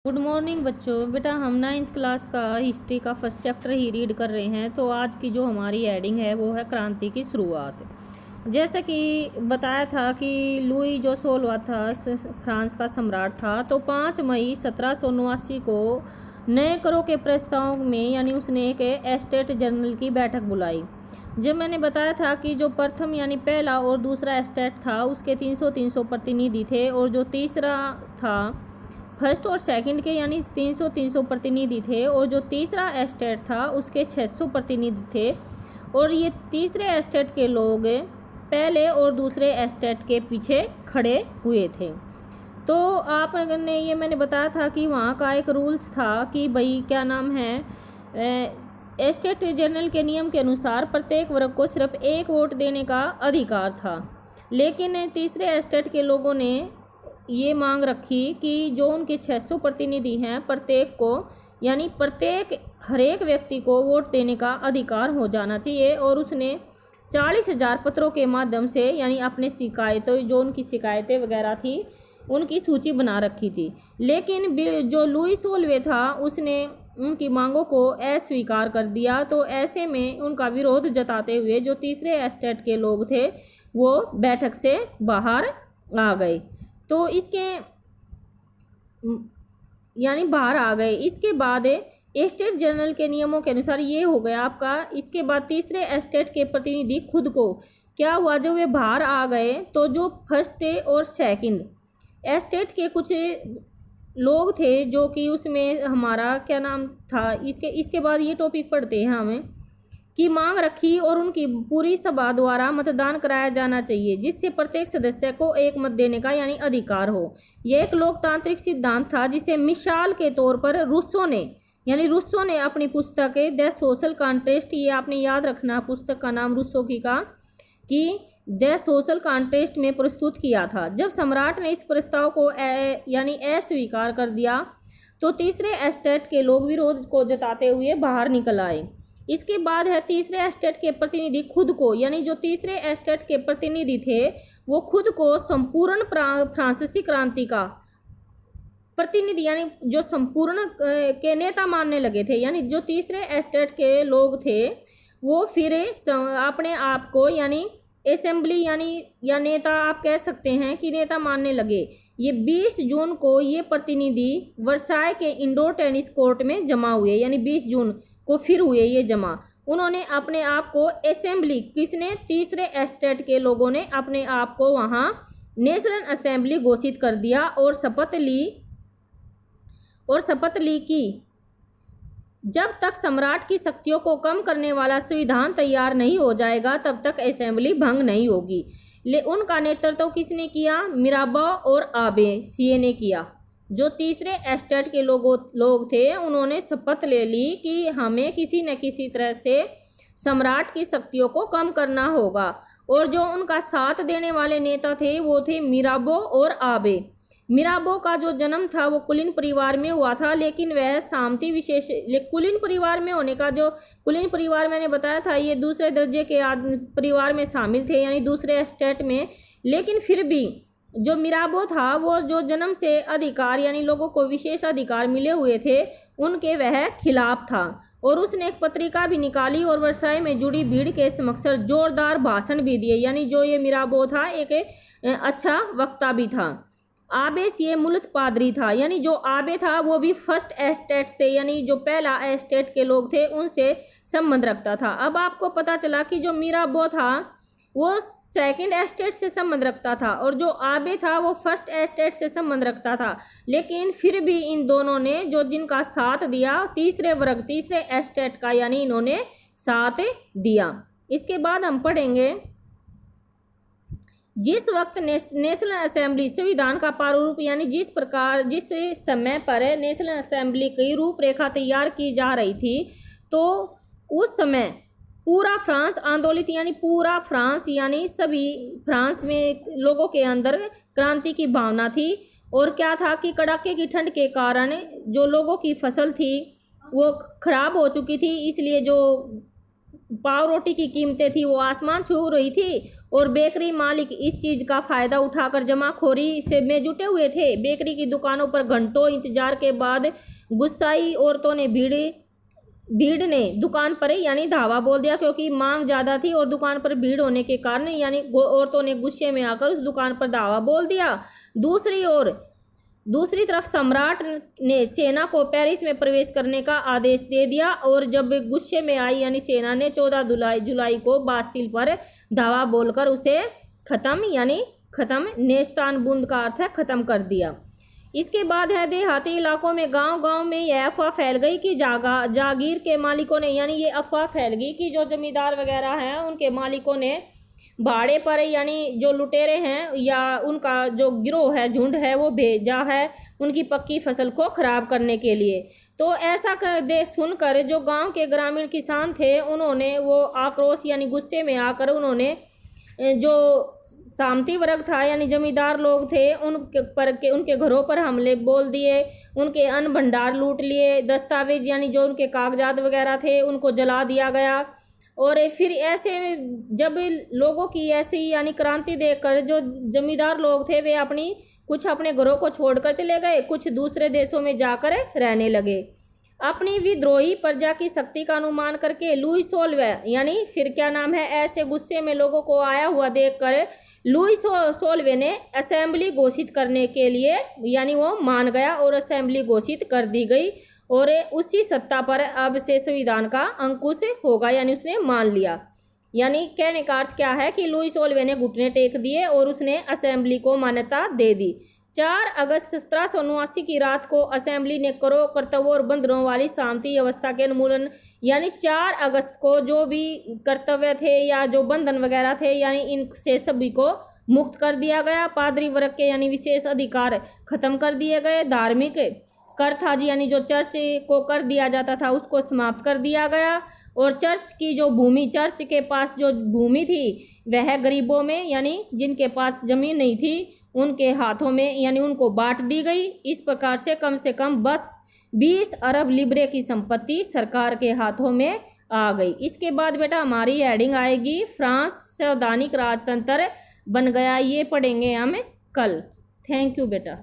Good morning बच्चों। बेटा हम 9th क्लास का हिस्ट्री का फर्स्ट चैप्टर ही रीड कर रहे हैं। तो आज की जो हमारी हेडिंग है वो है क्रांति की शुरुआत। जैसे कि बताया था कि लुई जो 16वां था फ्रांस का सम्राट था, तो 5 मई 1789 को नए करों के प्रस्ताव में यानी उसने एक एस्टेट जनरल की बैठक बुलाई। जब मैंने बताया था कि जो प्रथम यानी पहला और दूसरा एस्टेट था उसके 300 प्रतिनिधि थे, और जो तीसरा था फर्स्ट और सेकंड के यानी 300 प्रतिनिधि थे, और जो तीसरा एस्टेट था उसके 600 प्रतिनिधि थे। और ये तीसरे एस्टेट के लोग पहले और दूसरे एस्टेट के पीछे खड़े हुए थे। तो आपने ये मैंने बताया था कि वहाँ का एक रूल्स था कि भाई क्या नाम है, एस्टेट जनरल के नियम के अनुसार प्रत्येक वर्ग को सिर्फ एक वोट देने का अधिकार था। लेकिन तीसरे एस्टेट के लोगों ने ये मांग रखी कि जो उनके 600 प्रतिनिधि हैं प्रत्येक को यानी प्रत्येक हर एक व्यक्ति को वोट देने का अधिकार हो जाना चाहिए। और उसने 40,000 पत्रों के माध्यम से यानी अपने शिकायतों जो उनकी शिकायतें वगैरह थी उनकी सूची बना रखी थी। लेकिन जो लुई 16वें था उसने उनकी मांगों को अस्वीकार कर दिया। तो ऐसे में उनका विरोध जताते हुए जो तीसरे एस्टेट के लोग थे वो बैठक से बाहर आ गए। तो इसके यानी बाहर आ गए। इसके बाद एस्टेट जनरल के नियमों के अनुसार ये हो गया आपका। इसके बाद तीसरे एस्टेट के प्रतिनिधि खुद को क्या हुआ, जब वे बाहर आ गए तो जो फर्स्ट और सेकंड एस्टेट के कुछ लोग थे जो कि उसमें हमारा क्या नाम था, इसके बाद ये टॉपिक पढ़ते हैं हमें की मांग रखी और उनकी पूरी सभा द्वारा मतदान कराया जाना चाहिए जिससे प्रत्येक सदस्य को एक मत देने का यानी अधिकार हो। यह एक लोकतांत्रिक सिद्धांत था जिसे मिसाल के तौर पर रूसो ने अपनी पुस्तक द सोशल कॉन्टेस्ट, ये आपने याद रखना पुस्तक का नाम रूसो की का कि द सोशल कॉन्टेस्ट में प्रस्तुत किया था। जब सम्राट ने इस प्रस्ताव को यानी अस्वीकार कर दिया तो तीसरे एस्टेट के लोग विरोध को जताते हुए बाहर निकल आए। इसके बाद है तीसरे एस्टेट के प्रतिनिधि खुद को यानी जो तीसरे एस्टेट के प्रतिनिधि थे वो खुद को संपूर्ण फ्रांसीसी क्रांति का प्रतिनिधि यानी जो संपूर्ण के नेता मानने लगे थे। यानी जो तीसरे एस्टेट के लोग थे वो फिर अपने आप को यानी असेंबली यानी या नेता आप कह सकते हैं कि नेता मानने लगे। ये 20 जून को ये प्रतिनिधि वर्साय के इंडोर टेनिस कोर्ट में जमा हुए, यानी 20 जून को फिर हुए ये जमा। उन्होंने अपने आप को असेंबली, किसने, तीसरे एस्टेट के लोगों ने अपने आप को वहाँ नेशनल असेंबली घोषित कर दिया और शपथ ली कि जब तक सम्राट की शक्तियों को कम करने वाला संविधान तैयार नहीं हो जाएगा तब तक असेंबली भंग नहीं होगी। उनका नेतृत्व किसने किया, मिराबा और आबे सीए ने किया। जो तीसरे एस्टेट के लोग थे उन्होंने शपथ ले ली कि हमें किसी न किसी तरह से सम्राट की शक्तियों को कम करना होगा। और जो उनका साथ देने वाले नेता थे वो थे मिराबो और आबे। मिराबो का जो जन्म था वो कुलीन परिवार में हुआ था, लेकिन वह सामंती विशेष कुलीन परिवार में होने का, जो कुलीन परिवार मैंने बताया था ये दूसरे दर्जे के परिवार में शामिल थे यानी दूसरे एस्टेट में। लेकिन फिर भी जो मिराबो था वो जो जन्म से अधिकार यानी लोगों को विशेष अधिकार मिले हुए थे उनके वह खिलाफ था। और उसने एक पत्रिका भी निकाली और वर्साय में जुड़ी भीड़ के समक्ष जोरदार भाषण भी दिए। यानी जो ये मिराबो था एक अच्छा वक्ता भी था। आबे ये मूलत पादरी था, यानी जो आबे था वो भी फर्स्ट एस्टेट से यानी जो पहला एस्टेट के लोग थे उनसे संबंध रखता था। अब आपको पता चला कि जो मिराबो था वो सेकंड एस्टेट से संबंध रखता था और जो आबे था वो फर्स्ट एस्टेट से संबंध रखता था। लेकिन फिर भी इन दोनों ने जो जिनका साथ दिया तीसरे वर्ग तीसरे एस्टेट का यानी इन्होंने साथ दिया। इसके बाद हम पढ़ेंगे जिस वक्त नेशनल असेंबली संविधान का प्रारूप यानी जिस समय पर नेशनल असेंबली की रूपरेखा तैयार की जा रही थी तो उस समय पूरा फ्रांस आंदोलित यानी पूरा फ्रांस यानी सभी फ्रांस में लोगों के अंदर क्रांति की भावना थी। और क्या था कि कड़ाके की ठंड के कारण जो लोगों की फसल थी वो खराब हो चुकी थी, इसलिए जो पाव रोटी की कीमतें थी वो आसमान छू रही थी और बेकरी मालिक इस चीज़ का फ़ायदा उठाकर जमाखोरी से में जुटे हुए थे। बेकरी की दुकानों पर घंटों इंतजार के बाद गुस्साई औरतों ने भीड़ ने दुकान पर यानी धावा बोल दिया, क्योंकि मांग ज़्यादा थी और दुकान पर भीड़ होने के कारण यानी औरतों ने गुस्से में आकर उस दुकान पर धावा बोल दिया। दूसरी तरफ सम्राट ने सेना को पेरिस में प्रवेश करने का आदेश दे दिया और जब गुस्से में आई यानी सेना ने 14 जुलाई को बास्तिल पर धावा बोलकर उसे खत्म नेस्तानबूंद का अर्थ है खत्म कर दिया। इसके बाद है देहाती इलाकों में गांव में यह अफवाह फैल गई कि जागीर के मालिकों ने यानी ये अफवाह फैल गई कि जो जमींदार वगैरह हैं उनके मालिकों ने भाड़े पर यानी जो लुटेरे हैं या उनका जो गिरोह है झुंड है वो भेजा है उनकी पक्की फसल को खराब करने के लिए। तो ऐसा सुनकर जो गांव के ग्रामीण किसान थे उन्होंने वो आक्रोश यानी गुस्से में आकर उन्होंने जो सामंती वर्ग था यानी जमींदार लोग थे उनके घरों पर हमले बोल दिए, उनके अन्न भंडार लूट लिए, दस्तावेज यानी जो उनके कागजात वगैरह थे उनको जला दिया गया। और फिर ऐसे जब लोगों की ऐसी यानी क्रांति देखकर जो जमींदार लोग थे वे कुछ अपने घरों को छोड़कर चले गए, कुछ दूसरे देशों में जाकर रहने लगे। अपनी विद्रोही प्रजा की शक्ति का अनुमान करके लुई सोल्वे यानी फिर क्या नाम है ऐसे गुस्से में लोगों को आया हुआ देखकर लुई सोल्वे ने असेंबली घोषित करने के लिए यानी वो मान गया और असेंबली घोषित कर दी गई और उसी सत्ता पर अब से संविधान का अंकुश होगा यानी उसने मान लिया। यानी कहने का अर्थ क्या है कि लुई सोल्वे ने घुटने टेक दिए और उसने असेंबली को मान्यता दे दी। 4 अगस्त 1779 की रात को असेंबली ने करों कर्तव्यों और बंधनों वाली सामंती व्यवस्था के उन्मूलन यानी 4 अगस्त को जो भी कर्तव्य थे या जो बंधन वगैरह थे यानी इनसे सभी को मुक्त कर दिया गया। पादरी वर्ग के यानी विशेष अधिकार खत्म कर दिए गए। धार्मिक कर था जी यानी जो चर्च को कर दिया जाता था उसको समाप्त कर दिया गया और चर्च की जो भूमि चर्च के पास जो भूमि थी वह गरीबों में यानी जिनके पास जमीन नहीं थी उनके हाथों में यानी उनको बांट दी गई। इस प्रकार से कम बस 20 अरब लिब्रे की संपत्ति सरकार के हाथों में आ गई। इसके बाद बेटा हमारी हेडिंग आएगी फ्रांस संवैधानिक राजतंत्र बन गया, ये पढ़ेंगे हम कल। थैंक यू बेटा।